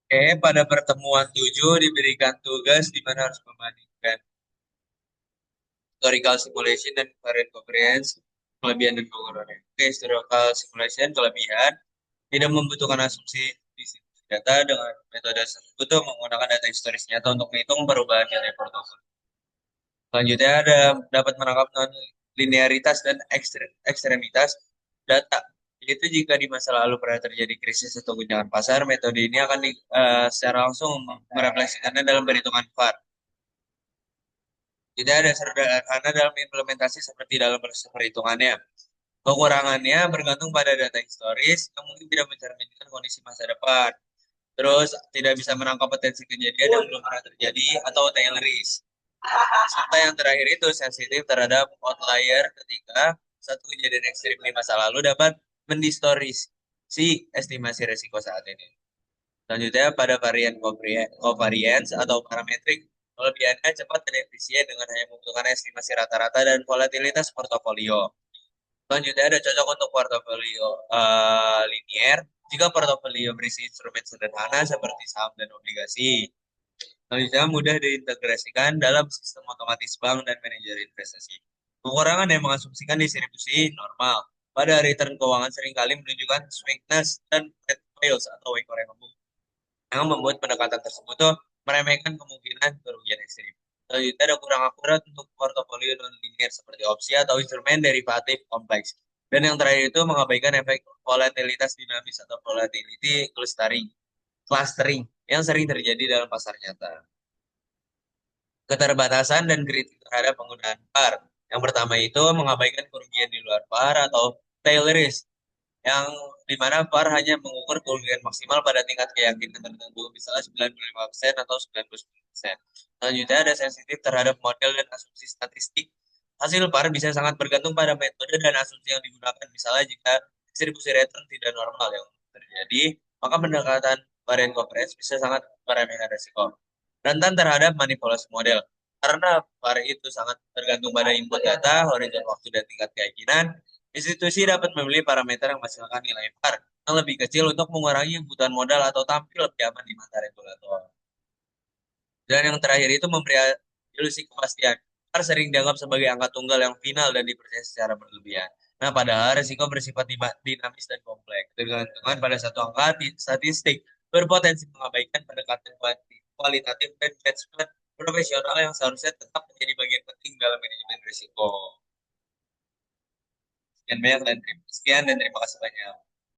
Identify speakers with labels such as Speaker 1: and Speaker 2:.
Speaker 1: Oke, pada pertemuan 7 diberikan tugas di mana harus membandingkan historical simulation dan variant covariance, kelebihan dan kekurangannya. Oke, historical simulation kelebihan tidak membutuhkan asumsi distribusi data dengan metode tersebut menggunakan data historis nyata untuk menghitung perubahan nilai portofolio. Selanjutnya ada dapat menangkap non linearitas dan ekstremitas data. Yaitu jika di masa lalu pernah terjadi krisis atau guncangan pasar, metode ini akan secara langsung merefleksikannya dalam perhitungan VAR. Tidak ada sederhana dalam implementasi seperti dalam proses perhitungannya. Kekurangannya bergantung pada data historis yang mungkin tidak mencerminkan kondisi masa depan. Terus tidak bisa menangkap potensi kejadian yang belum pernah terjadi atau tail risk. Serta yang terakhir itu sensitif terhadap outlier ketika satu kejadian ekstrim di masa lalu dapat mendistorsi estimasi resiko saat ini. Selanjutnya pada varian covariance atau parametrik, kelebihannya cepat dan efisien dengan hanya membutuhkan estimasi rata-rata dan volatilitas portofolio. Selanjutnya ada cocok untuk portofolio linear jika portofolio berisi instrumen sederhana seperti saham dan obligasi. Selanjutnya mudah diintegrasikan dalam sistem otomatis bank dan manajer investasi. Kekurangan yang mengasumsikan distribusi normal pada return keuangan seringkali menunjukkan swingness dan red whales atau ekor yang gemuk yang membuat pendekatan tersebut tuh meremehkan kemungkinan kerugian ekstrim. Selanjutnya ada kurang akurat untuk portofolio non-linear seperti opsi atau instrumen derivatif kompleks. Dan yang terakhir itu mengabaikan efek volatilitas dinamis atau volatility clustering yang sering terjadi dalam pasar nyata. Keterbatasan dan kritik terhadap penggunaan PAR. Yang pertama itu mengabaikan kerugian di luar PAR atau tail risk yang dimana VAR hanya mengukur kerugian maksimal pada tingkat keyakinan tertentu, misalnya 95% atau 99%. Selanjutnya ada sensitif terhadap model dan asumsi statistik. Hasil VAR bisa sangat bergantung pada metode dan asumsi yang digunakan. Misalnya jika distribusi return tidak normal yang terjadi, maka pendekatan varian coverage bisa sangat meremehkan resiko. Rentan terhadap manipulasi model. Karena VAR itu sangat tergantung pada input data, horizon waktu, dan tingkat keyakinan, institusi dapat memilih parameter yang menghasilkan nilai VAR yang lebih kecil untuk mengurangi kebutuhan modal atau tampil lebih aman di mata regulator. Dan yang terakhir itu memberi ilusi kepastian. VAR sering dianggap sebagai angka tunggal yang final dan dipercaya secara berlebihan. Nah, padahal risiko bersifat dinamis dan kompleks. Tergantungan pada satu angka statistik berpotensi mengabaikan pendekatan kualitatif dan judgment profesional yang seharusnya tetap menjadi bagian penting dalam manajemen risiko. Sekian banyak dan sekian dan terima kasih banyak.